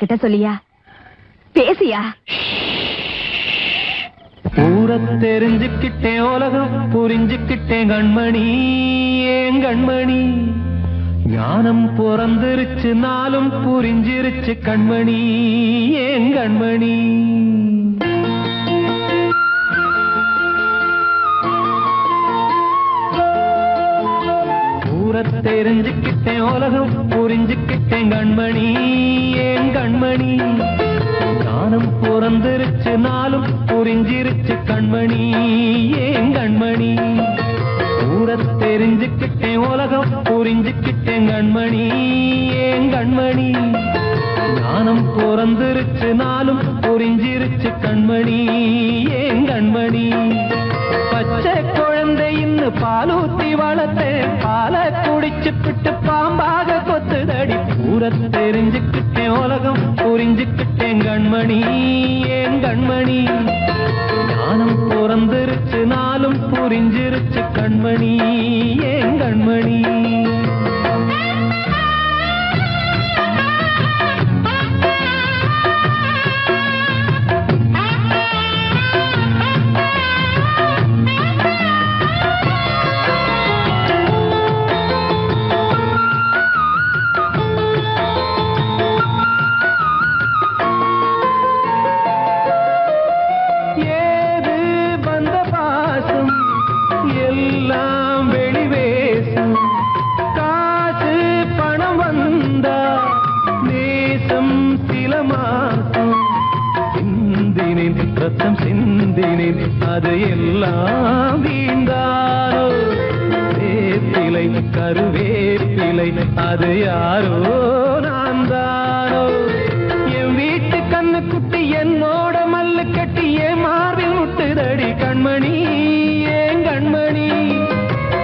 கிட்ட சொல்லியா பேசியா? ஊர தெரிஞ்சுக்கிட்டேன், உலகம் புரிஞ்சுக்கிட்டேன் கண்மணி, ஏன் கண்மணி. ஞானம் பிறந்திருச்சு, நாளும் புரிஞ்சிருச்சு கண்மணி, ஏன் கண்மணி. ஊர தெரிஞ்சுக்கிட்டேன், உலகம் புரிஞ்சுக்கிட்டேன் கண்மணி, ஏன் கண்மணி. ஞானம் பிறந்திருச்சு, நாளும் புரிஞ்சிருச்சு கண்மணி, ஏன் கண்மணி. ஊர தெரிஞ்சுக்கிட்டேன், உலகம் புரிஞ்சுக்கிட்டேன் கண்மணி, ஏன் கண்மணி. ஞானம் பிறந்திருச்சு, நாளும் புரிஞ்சிருச்சு கண்மணி, ஏன் கண்மணி. பச்சை குழந்தை இன்னும் பாலூத்தி வளர்த்தேன், பாலை குடிச்சு பிட்டு பாம்பாக கொத்துதடி. ஊர தெரிஞ்சுக்கிட்டேன், உலகம் புரிஞ்சுக்கிட்டேன் கண்மணி, ஏன் கண்மணி. ஞானம் பிறந்திருச்சு, நாளும் புரிஞ்சிருச்சு கண்மணி, ஏன் கண்மணி. அது எல்லாம் வீண்டாரோ, வேப்பிலை கருவேப்பிலை அது யாரோ நான் தானோ. என் வீட்டு கண்ணு குட்டி என்னோட மல்லு கட்டி என் மார்பில் முட்டுதடி கண்மணி, ஏன் கண்மணி.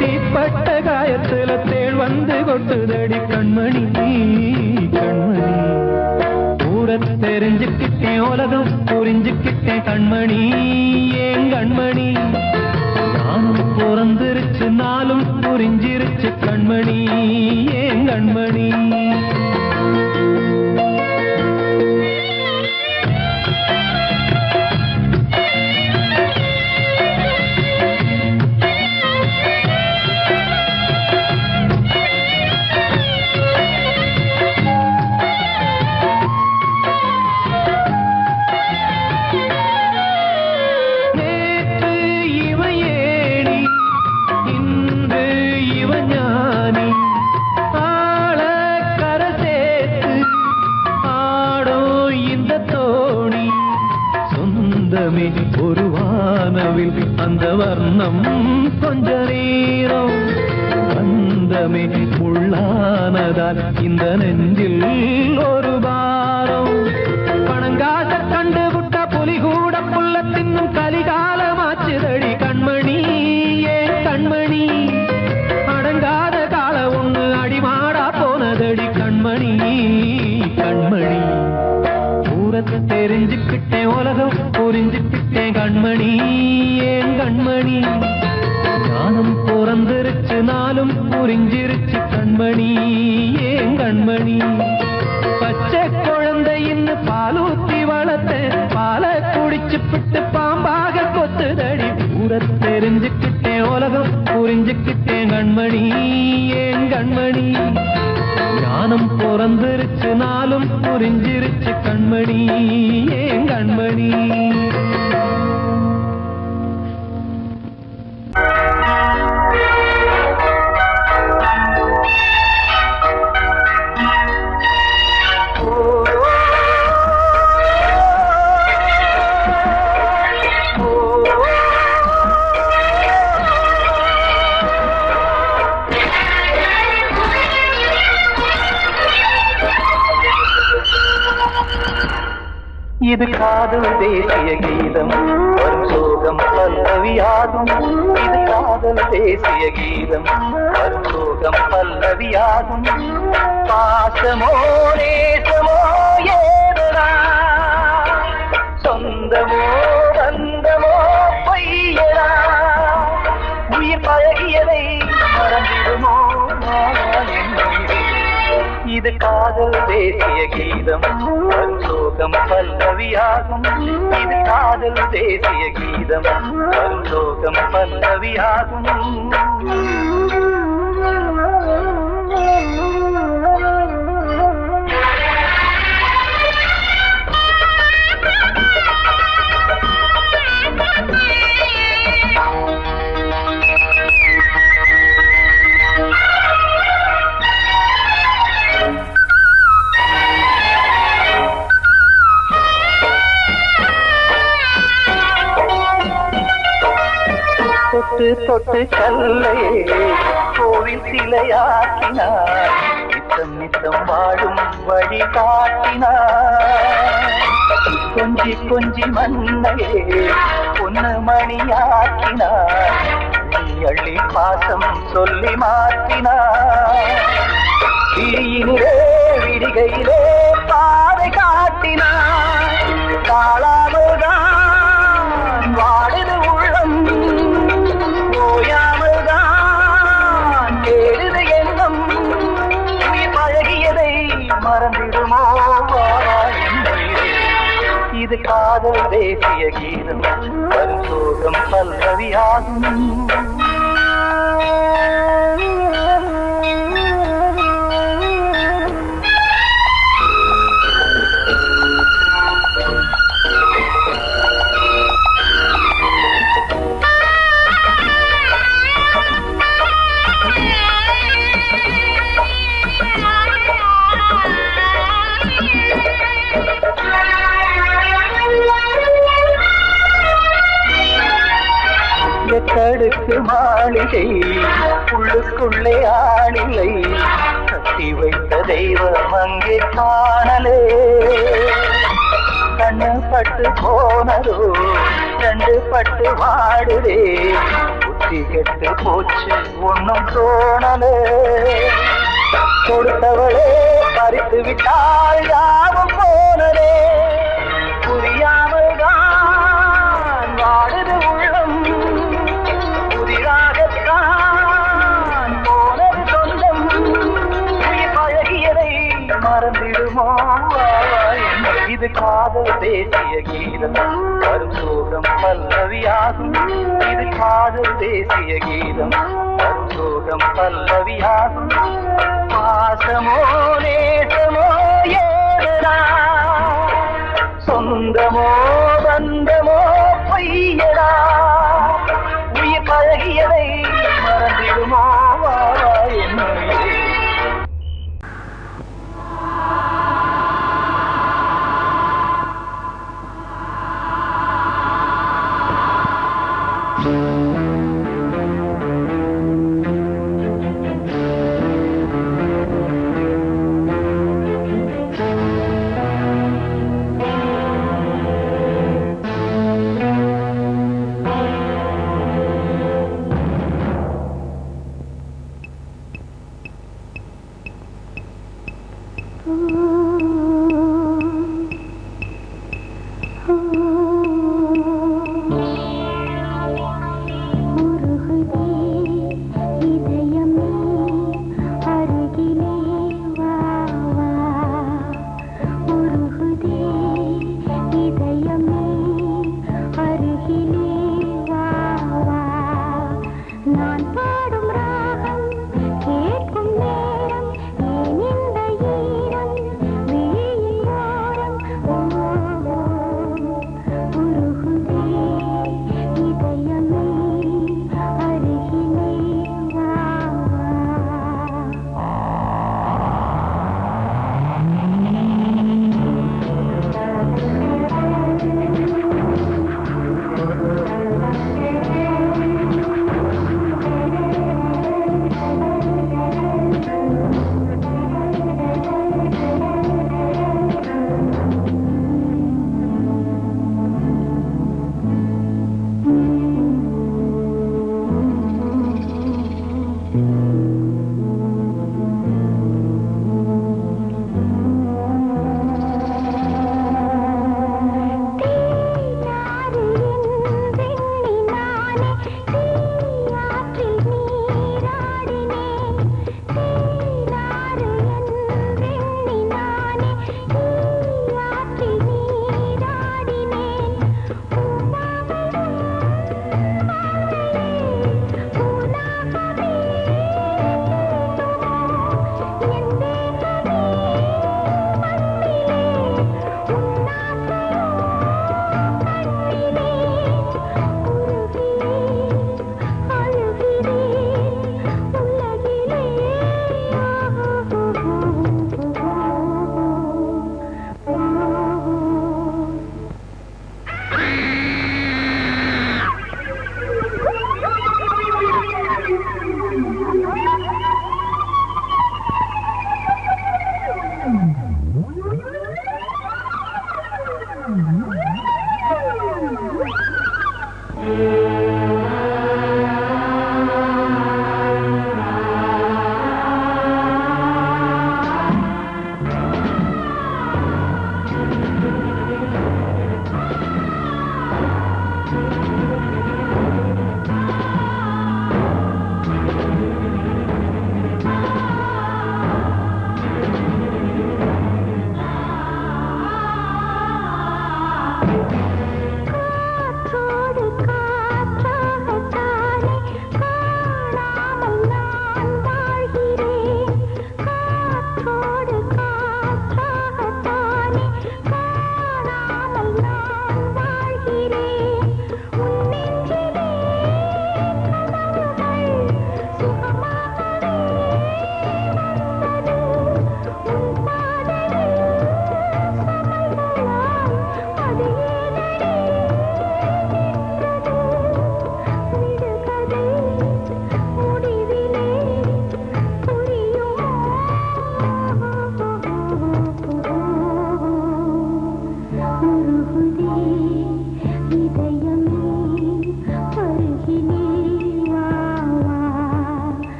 தீப்பட்ட காயத்துல தேள் வந்து கொட்டுதடி கண்மணி, கண்மணி. ஊர தெரிஞ்சுக்கிட்டேன், உலகம் புரிஞ்சுக்கிட்டேன் கண்மணி, ஏன் கண்மணி. ஞானம் பிறந்திருச்சு, நாளும் புரிஞ்சிருச்சு கண்மணி, ஏன் கண்மணி. ஒரு வானவில் அந்த வர்ணம் கொஞ்ச நேரம் வந்தமே உள்ளானதால் இந்த நெஞ்சில் ஒரு பாரம். பணங்காச கண்டு விட்ட புலி கூட புல்ல தின்னும் கலிகாலமாச்சுதடி கண்மணி, ஏன் கண்மணி. அடங்காத கால ஒண்ணு அடிமாடா போனதடி கண்மணி, கண்மணி. ஊரத்தை தெரிஞ்சுக்கிட்டேன், உலகம் புரிஞ்சுக்கிட்டேன் கண்மணி, ஏன் கண்மணி. ஞானம் பிறந்திருச்சு, நாளும் புரிஞ்சிருச்சு கண்மணி, ஏன் கண்மணி. பச்சை குழந்தை இன்னும் பாலூத்தி வளர்த்தேன், பாலை குடிச்சு பிட்டு பாம்பாக கொத்துதடி. ஊர தெரிஞ்சுக்கிட்டேன், உலகம் புரிஞ்சுக்கிட்டேன் கண்மணி, ஏன் கண்மணி. ஞானம் பிறந்திருச்சு, நாளும் புரிஞ்சிருச்சு கண்மணி, ஏன் கண்மணி. இது காதல் தேசிய கீதம், வரும் சோகம் பல்லவியாகும். இது காதல் தேசிய கீதம், வரும் சோகம் பல்லவியாகும். பாசமோ நேசமோ ஏதனா, சொந்தமோ பந்தமோ பொய்யனா. உயிர் பழகியதை மறந்திடுமோ இது காதல் தேசிய கீதம். சோகம் பல்லவியாகும். இது காதல் தேசிய கீதம். வரும் சோகம் பல்லவியாகும். தொட்டு தொட்டு கல்லை கோவில் சிலையாக்கினார். நித்தம் நித்தம் வாழும் வழி காட்டினார். கொஞ்சி கொஞ்சி மண்ணையே பொன்னு மணியாக்கினார். அள்ளி பாசம் சொல்லி மாற்றினார். விழியினிலே விடிகையிலே பாதை காட்டினார். தாழாமல்தான் வாடுது உள்ளம், ஓயாமல்தான் தேடுது எண்ணம். உயிர் பழகியதை மறந்திடுமோ இது காதல் தேசிய கீதம். வரும் சோகம் பல்லவியாகும். எக்கடுக்கு மாளிகை உள்ளுக்குள்ளே ஆளில்லை. கட்டி வைத்த தெய்வம் அங்கே காணலே. கண்ணு பட்டு போனதோ ரெண்டு பட்டு வாடுதே. புத்தி கெட்டு போச்சு ஒன்னும் தோணலே. கொடுத்தவளே பறித்து விட்டால் யாவும் போனதே. புரியாமல் தான் வாடுது உள்ளம். புதிராகத்தான் போனது சொந்தம். உயிர் பழகியதை மறந்திடுமோ இது காதல் தேசிய கீதம். வரும் சோகம் பல்லவியாகும். இது காதல் தேசிய கீதம். வரும் சோகம் பல்லவியாகும். பாசமோ நேசமோ ஏதா, சொந்தமோ பந்தமோ பொய்யடா. உயிர் பழகியதை மறந்திடுமோ என்னுயிரே.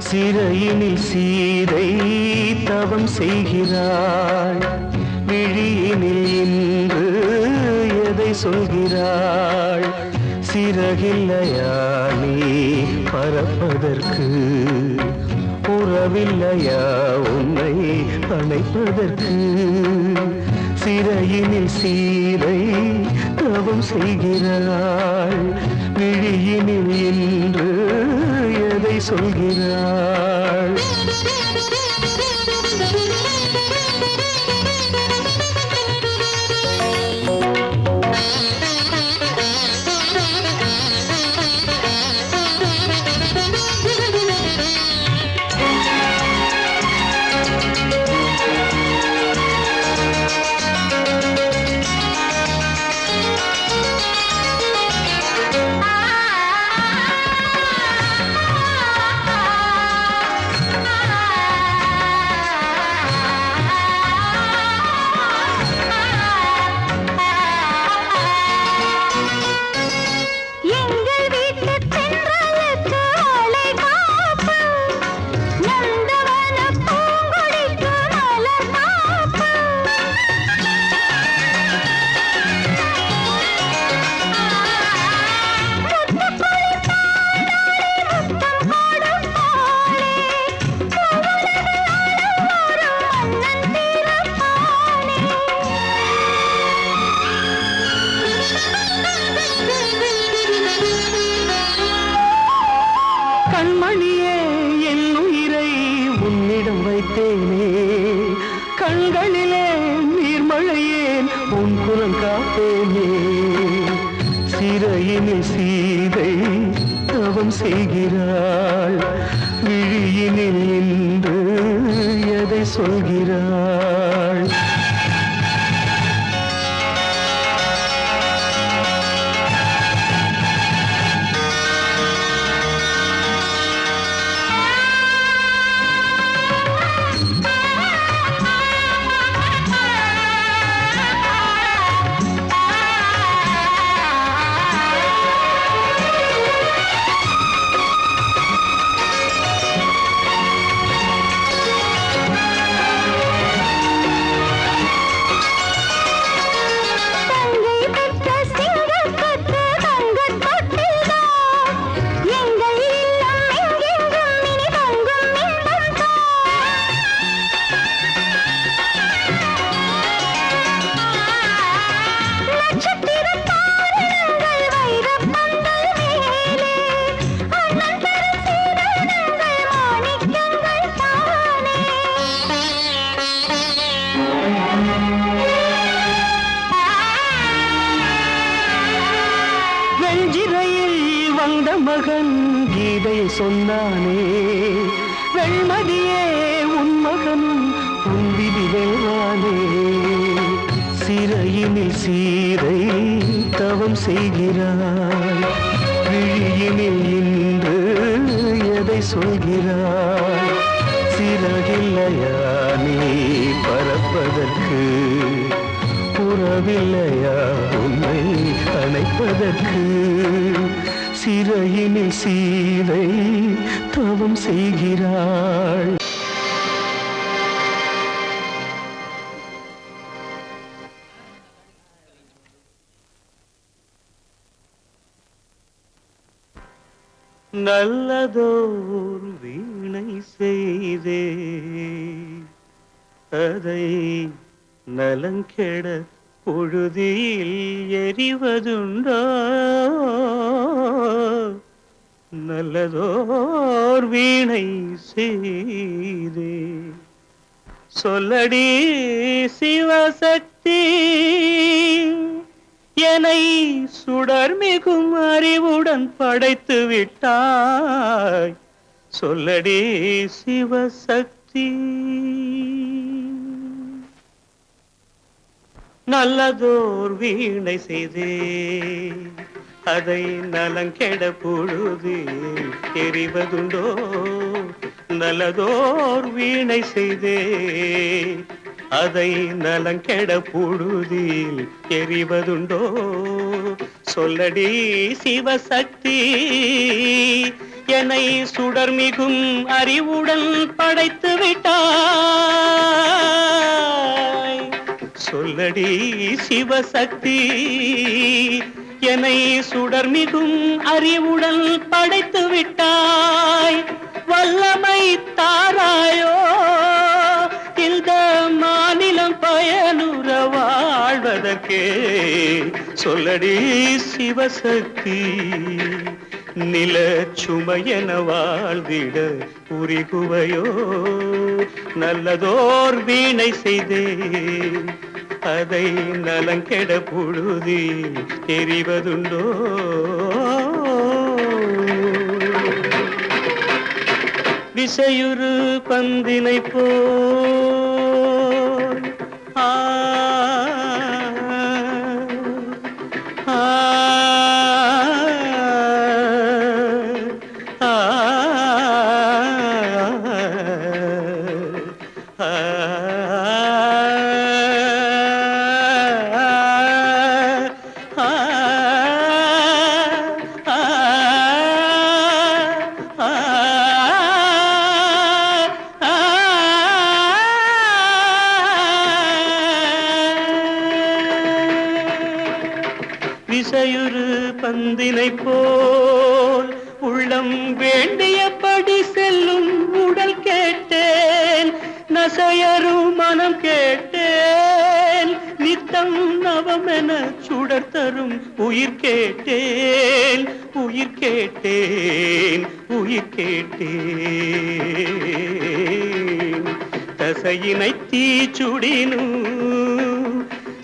சிறையினில் சீதை தவம் செய்கிறாள், விழியினில் இன்று எதை சொல்கிறாள்? சிறகில்லையா நீ பறப்பதற்கு, உறவில்லையா உன்னை அணைப்பதற்கு? சிறையினில் சீதை தவம் செய்கிறாள், விழியினில் இன்று எதை சொல்கிறாள்? கண்மணியே, என் உயிரை உன்னிடம் வைத்தேனே, கண்களிலே நீர்மழையேன் உன் குரல் காப்பேனே. சிறையினில் சீதை தவம் செய்கிறாள், விழியினில் இன்று எதை சொல்கிறாள்? மகன் கீதையை சொன்னானே, வெண்மதியே உன் மகன் உன் விதி வெல்வானே. சிறையினில் சீதை தவம் செய்கிறாய், விழியினில் இன்று எதை சொல்கிறாய்? சிறகில்லையா நீ பறப்பதற்கு, உறவில்லையா உன்னை அணைப்பதற்கு? சிறையினில் சீதை தவம் செய்கிறாள். நல்லதோர் வீணை செய்தே, அதை நலங்கெட பொழுதில் எறிவதுண்டோ? நல்லதோர் வீணை செய்தே, சொல்லடி சிவசக்தி, என்னை சுடர்மிகும் அறிவுடன் படைத்து விட்டாய். சொல்லடி சிவசக்தி. நல்லதோர் வீணை செய்தே, அதை நலங்கெட பொழுது எறிவதுண்டோ? நல்லதோர் வீணை செய்தே, அதை நலங்கெட பொழுதில் எறிவதுண்டோ? சொல்லடி சிவசக்தி, என்னை சுடர்மிகும் அறிவுடன் படைத்து விட்டாய். சொல்லடி சிவசக்தி, என்னை சுடர்மிகும் அறிவுடன் படைத்து விட்டாய். வல்லமை தாராயோ இந்த மாநிலம் பயனுற வாழ்வதற்கே? சொல்லடி சிவசக்தி, நில சுமையென வாழ்ந்திட உரிகுவையோ? நல்லதோர் வீணை செய்தே, அதை நலங்கெட பொழுதி எறிவதுண்டோ? விசையுறு பந்தினை போல் ஆ ஆ விசையுறு பந்தினை போல் உள்ளம் வேண்டியபடி செல்லும் உடல் கேட்டேன், நசையரும் மனம் கேட்டேன், நித்தம் நவமென சுடர் தரும் உயிர் கேட்டேன், உயிர் கேட்டேன், உயிர் கேட்டேன். தசையினை தீச்சுடினும்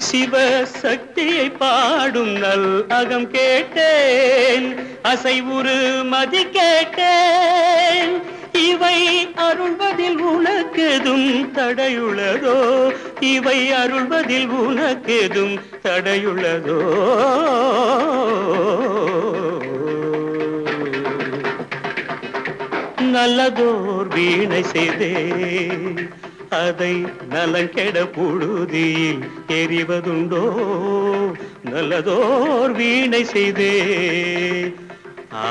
சிவசக்தியை பாடும் நல் அகம் கேட்டேன், அசைவுறு மதி கேட்டேன். இவை அருள்வதில் உனக்கெதும் தடையுள்ளதோ? இவை அருள்வதில் உனக்கெதும் தடையுள்ளதோ? நல்லதோர் வீணை செய்தே, அதை நலங்கெட பொழுதில் எறிவதுண்டோ? நல்லதோர் வீணை செய்தே. ஆ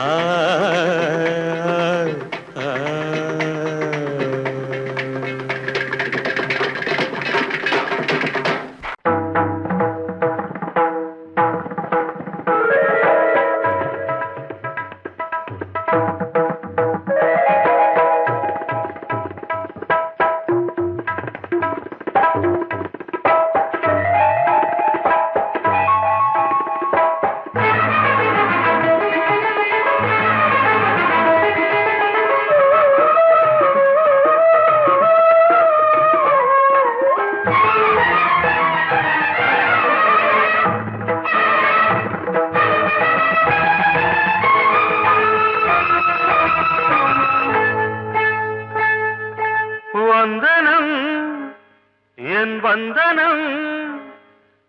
என் வந்தனம்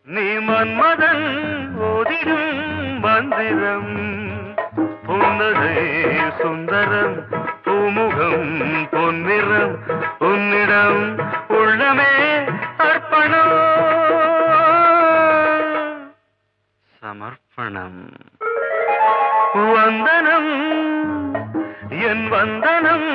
நீ மன்மதன் ஓதிடும் மந்திரம் புன்னகை சுந்தரம் பூமுகம் பொன்னிறம் உன்னிடம் உள்ளமே அர்ப்பணம் சமர்ப்பணம் வந்தனம் என் வந்தனம்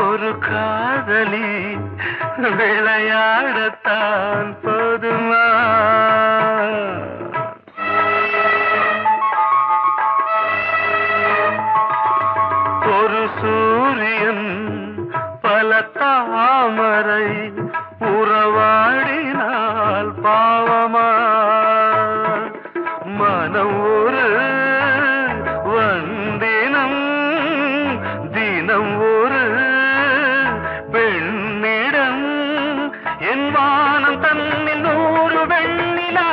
ஒரு காதலி விளையாடத்தான் போதுமா ஒரு சூரியன் பல தாமரை உறவாடினால் பாவமா மனம் ஒரு வந்தினம் தினம் ஒரு பெண்ணிடம் என் வானம் தன்னில் 100 வெண்ணிலா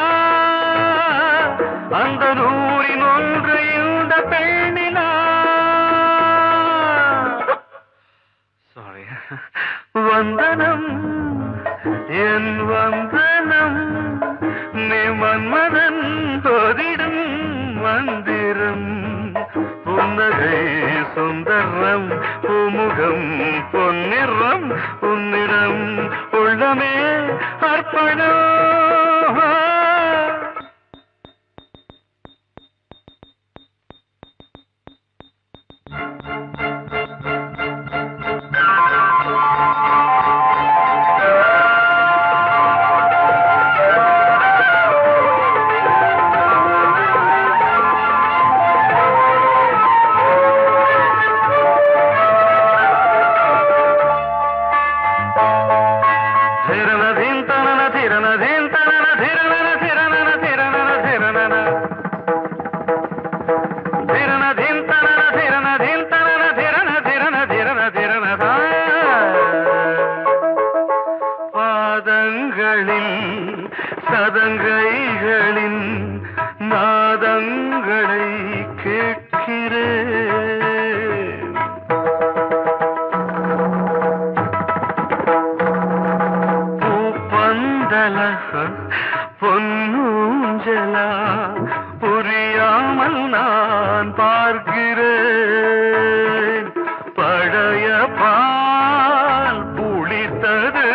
அந்த 100இன் ஒன்று இந்த பெண்ணிலா சாரி வந்தனம் என் வந்தனம் நீ மன்மதன் ஓதிடும் மந்திரம் புன்னகை சுந்தரம் பூமுகம் பொன்னிறம் உன்னிடம் உள்ளமே அர்ப்பணம் பாதங்களில் சதங்கைகளின் நாதங்களை கேட்கிறேன் பூப்பந்தல பொன்னூஞ்சலா புரியாமல் நான் பார்க்கிறேன் பழைய பால் புளித்தது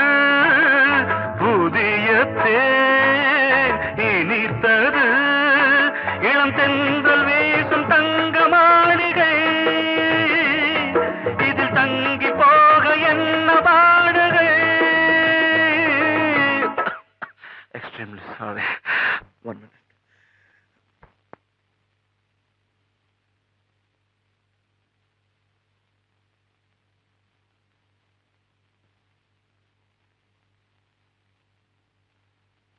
புதிய தேன் இனித்தது இளம் தென்றல் வீசும் தங்க மாளிகை இதில் தங்கி போக என்ன பாடுகை எக்ஸ்ட்ரீம்லி சாரி 1 minute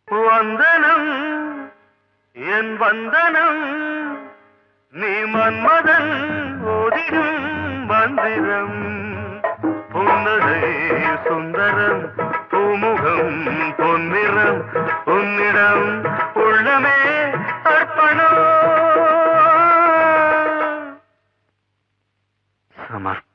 வந்தனம் என் வந்தனம் நீ மன்மதன் ஓதிடும் மந்திரம் புன்னகை சுந்தரம் பூமுகம் பொன்னிறம் உன்னிடம் உள்ளமே அர்ப்பணம் சமர்ப்பணம்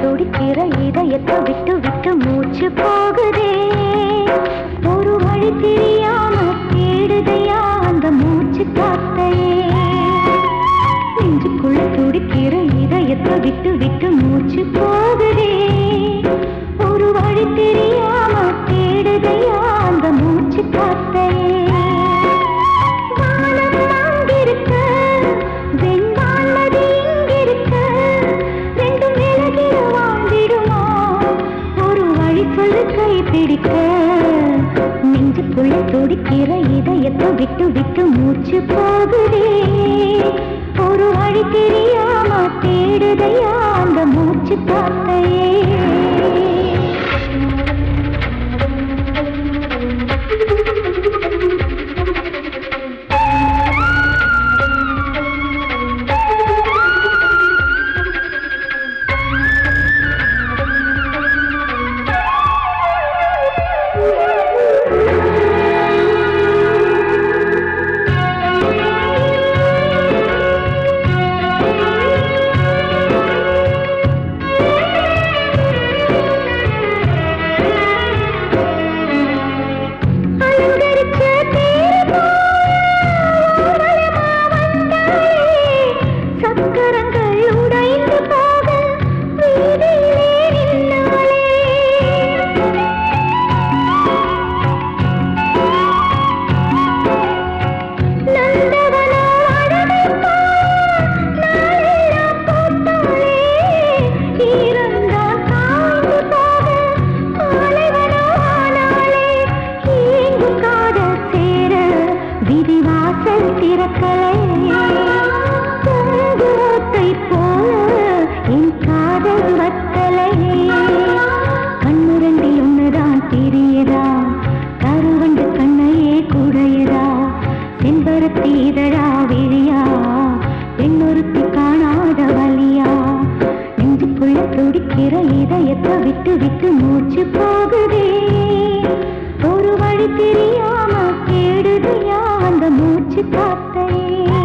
துடிக்கிற இதயத்தை விட்டு விட்டு மூச்சு போகுதே ஒரு வழி தெரியாம தேடுதையா அந்த இதயத்தை விட்டு விட்டு மூச்சு போகுதே ஒரு வழி தெரியாம தேடுதையா அந்த மூச்சு காத்தையே வானம் அங்கிருக்க வெண்வானது இங்கிருக்க ரெண்டும் விலகிட வாழ்ந்திடுமா ஒரு வழி சொல்லு கை பிடிக்க நெஞ்சுக்குள்ள துடிக்கிற இதயத்தை விட்டு விட்டு மூச்சு போகுதே ஒரு வழி தெரியாம தேடுதையா அந்த மூச்சு காத்தையே இதயத்தை விட்டு விட்டு மூச்சு போகுதே ஒரு வழி தெரியாம தேடுதையா அந்த மூச்சு காத்தையே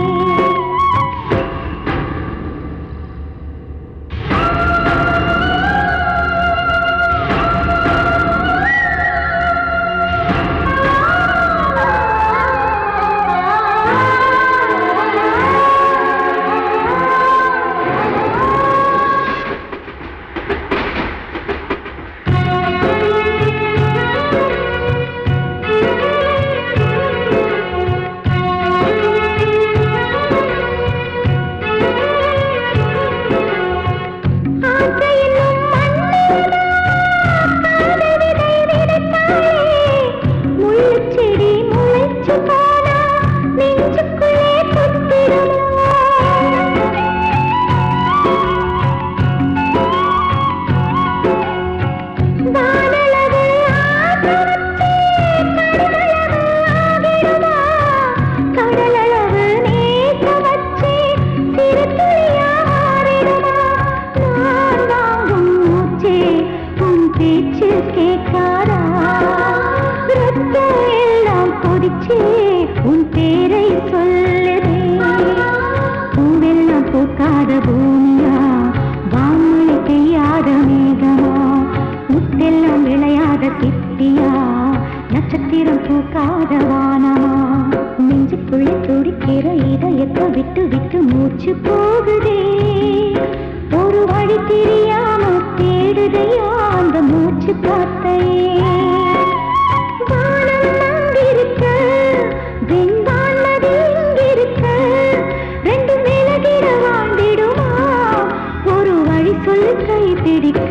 உன் பேரை சொல்லுதே பூவெல்லாம் பூக்காத பூமியா வான்மழை பெய்யாத மேகமா முத்தெல்லாம் விளையாத சிப்பியா நட்சத்திரம் பூக்காத வானமா நெஞ்சுக்குள்ள துடிக்கிற இதயத்தை விட்டு விட்டு மூச்சு போகுதே ஒரு வழி தெரியாம தேடுதையா அந்த மூச்சு காத்தையே சொல்லு கை பிடிக்க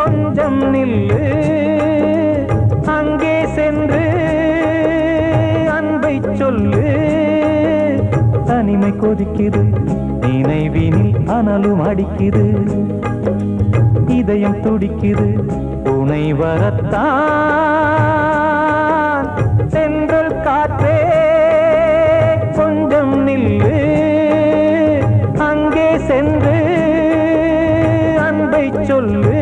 கொஞ்சம் நில்லு அங்கே சென்று அன்பை சொல்லு தனிமை கொதிக்குது நினைவினில் அனலும் அடிக்குது இதயம் துடிக்குது துணை வரத்தான் சென்றல் காற்றே கொஞ்சம் நில்லு அங்கே சென்று அன்பை சொல்லு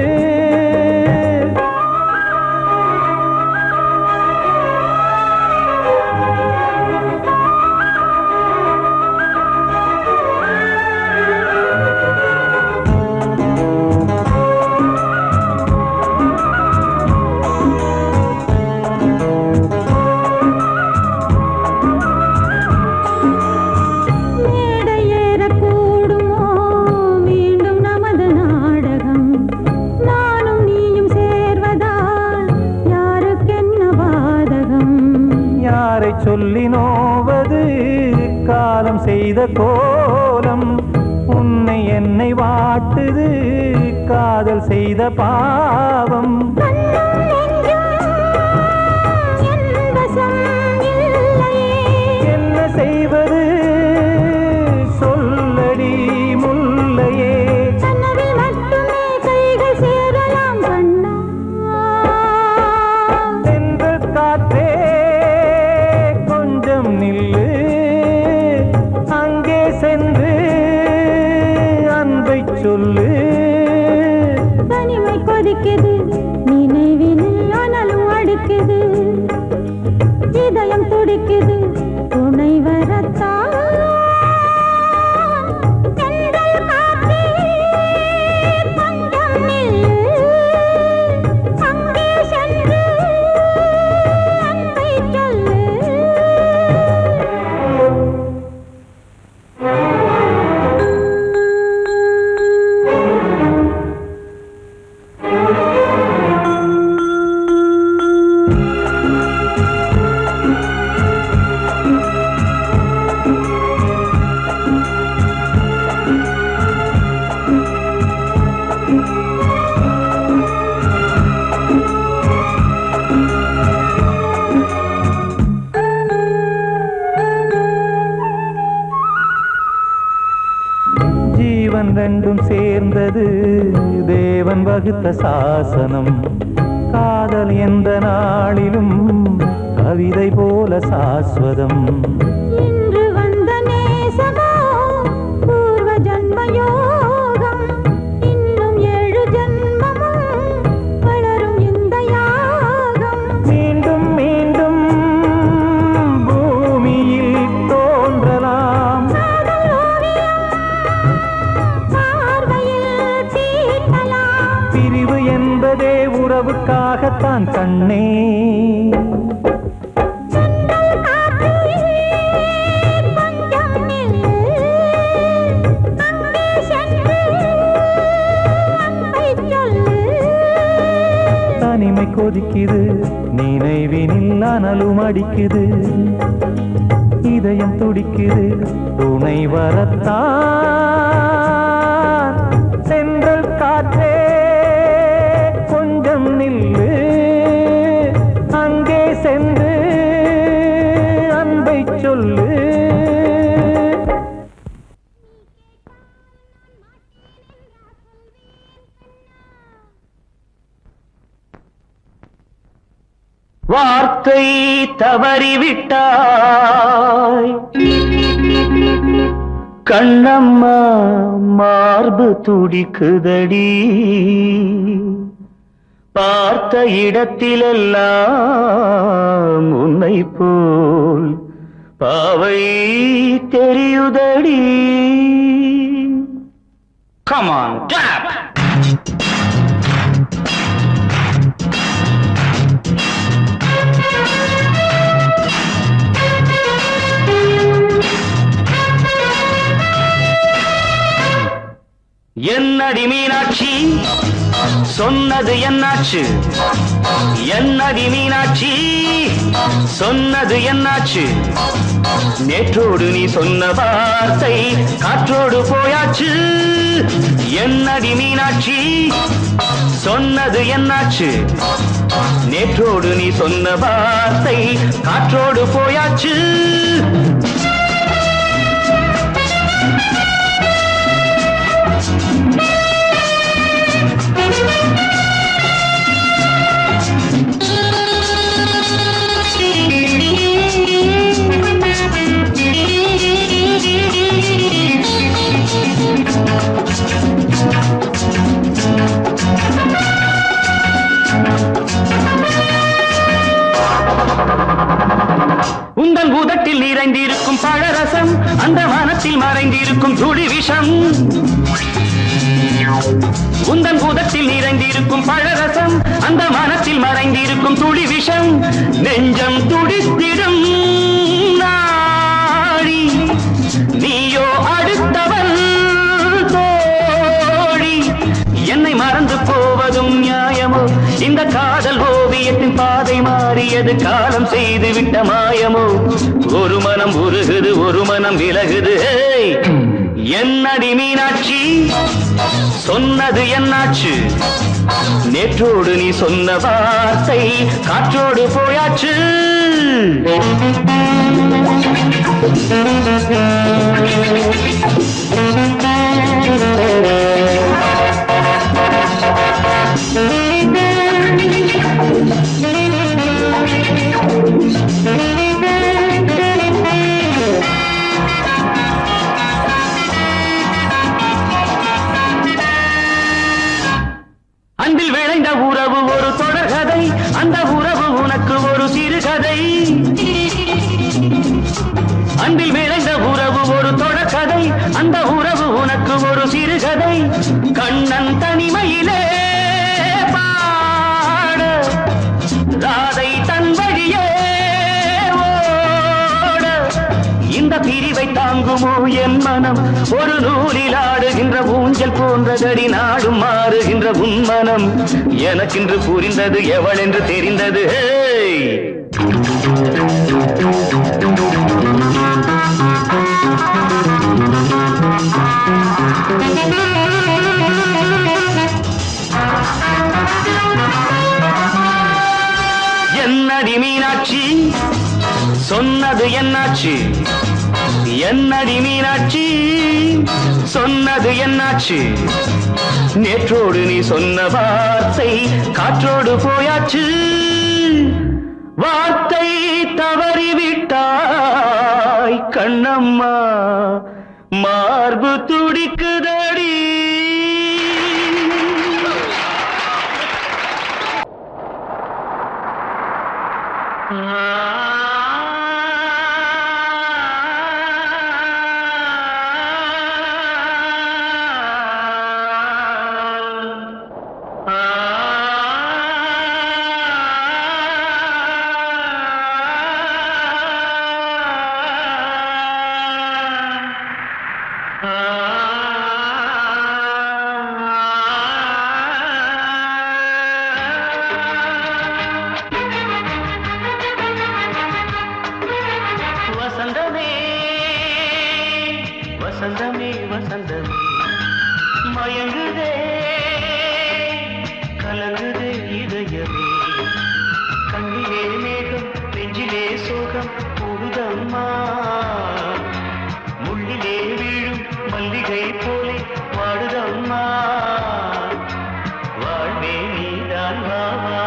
சொல்லி நோவது காலம் செய்த கோலம் உன்னை என்னை வாட்டுது காதல் செய்த பாவம் என்ன செய்வது சொல்லடி முல்லையே சென்று காற்றே நில்லு அங்கே சென்று அன்பை சொல்லு தனிமை கொதிக்குது நினைவினில் அனலும் அடிக்குது இதயம் துடிக்குது துணை வரத்தான் ரெண்டும் சேர்ந்தது தேவன் வகுத்த சாசனம் காதல் எந்த நாளிலும் கவிதை போல சாஸ்வதம் இன்று வந்த நேசமோ பூர்வ ஜன்ம யோகம் இன்னும் 7 ஜன்மமும் வளரும் இந்த யாகம் மீண்டும் மீண்டும் பூமியில் தோன்றலாம் பிரிவு என்பதே உறவுக்காகத்தான் கண்ணே தனிமை கொதிக்குது நினைவினில் அனலும் அடிக்குது இதயம் துடிக்குது துணை வரத்தான் சென்றல் காற்றே கொஞ்சம் நில்லு அங்கே சென்று அன்பை சொல்லு வார்த்தை தவறிவிட்டாய் கண்ணம்மா மார்பு துடிக்குதடி பார்த்த இடத்திலெல்லாம் உன்னை போல் பாவை தெரியுதடி. Come on, clap! என்னடி மீனாட்சி சொன்னது என்னாச்சு என்னடி மீனாட்சி சொன்னது என்னாச்சு நேற்றோடு நீ சொன்ன வார்த்தை காற்றோடு போயாச்சு என்னடி மீனாட்சி சொன்னது என்னாச்சு நேற்றோடு நீ சொன்ன வார்த்தை காற்றோடு போயாச்சு உந்தன் பூதத்தில் நிறைந்திருக்கும் பழரசம் அந்த வானத்தில் மறைந்திருக்கும் துளி விஷம் உந்தன் பூதத்தில் நிறைந்திருக்கும் பழரசம் அந்த வானத்தில் மறைந்திருக்கும் துளி விஷம் நெஞ்சம் துடித்திடும் நாடி நீயோ அடுத்தவன் தோழி என்னை மறந்து போவதும் நியாயமோ இந்த காதல் ஓவியத்தின் பாதை மாறியது காலம் செய்து விட்ட மாயமோ ஒரு மனம் உருகுது ஒரு மனம் விலகுது என்னடி மீனாட்சி சொன்னது என்னாச்சு நேற்றோடு நீ சொன்ன வார்த்தை காற்றோடு போயாச்சு அன்பில் விளைந்த உறவு ஒரு தொடர்கதை அந்த உறவு உனக்கு ஒரு சிறுகதை அன்பில் விளைந்த உறவு ஒரு தொடர்கதை அந்த உறவு உனக்கு ஒரு சிறுகதை கண்ணன் தனிமையிலே பாட ராதை தன் வழியே ஓட இந்த பிரிவை தாங்குமோ என் மனம் ஒரு நூலில் ஆடுகின்ற ஊஞ்சல் போன்றதடி நாடும் மாறுகின்ற உன்மனம் எனக்கென்று புரிந்தது எவள் என்று தெரிந்தது என்னடி மீனாட்சி சொன்னது என்னாச்சு என்னடி மீனாட்சி சொன்னது என்னாச்சு நேற்றோடு நீ சொன்ன வார்த்தை காற்றோடு போயாச்சு வார்த்தை தவறிவிட்டாய் கண்ணம்மா மார்பு துடிக்குதடி வசந்தமே வசந்தமே வசந்தமே மயங்குதே கலங்குதே இதயமே கண்ணிலே மேகம் நெஞ்சிலே சோகம் புகுதம்மா முள்ளிலே வீழும் மல்லிகை போலே வாடுதம்மா வாழ்வே நீதான் வாவா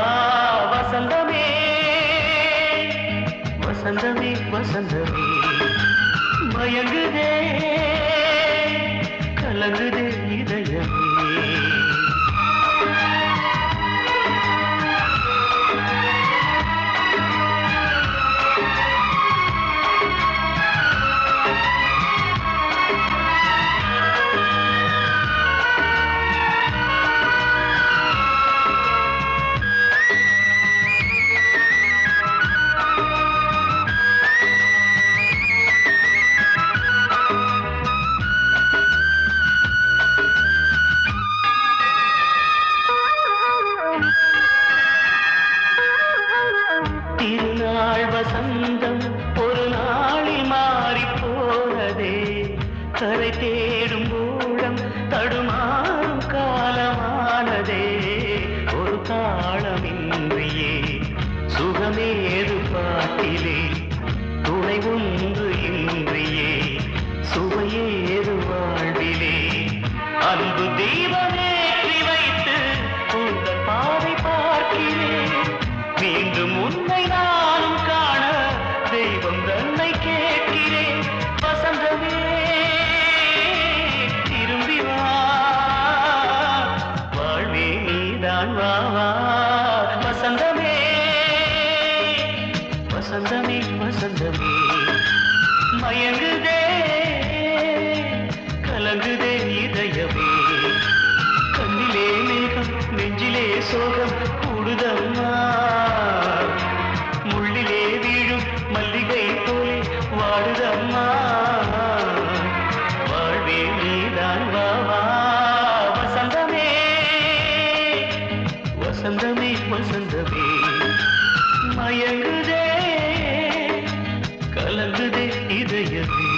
வசந்தமே வசந்தமே வசந்தமே மயங்குதே கலங்குதே இதயமே கரை தேடும் ஊழம் தடுமாறும் காலமானதே ஒரு தாளமின்றியே சுகமேது பாட்டிலே துணை ஒன்று இன்றியே சுவையேது வாழ்விலே அன்பு தீபமேற்றி வைத்து உங்கள் பாதை பார்க்கிறேன் மீண்டும் உன்னை நானும் காண தெய்வம் தன்னை கேட்கிறேன் வசந்தமே திரும்பி வா வாழ்வே நீதான் வா வா வசந்தமே வசந்தமே வசந்தமே மயங்குதே கலங்குதே இதயமே கண்ணிலே மேகம் நெஞ்சிலே சோகம் கூடுதம்மா முள்ளிலே வீழும் மல்லிகை போலே வாடுதம்மா வாழ்வே நீதான் வா வா வசந்தமே வசந்தமே வசந்தமே மயங்குதே கலங்குதே இதயமே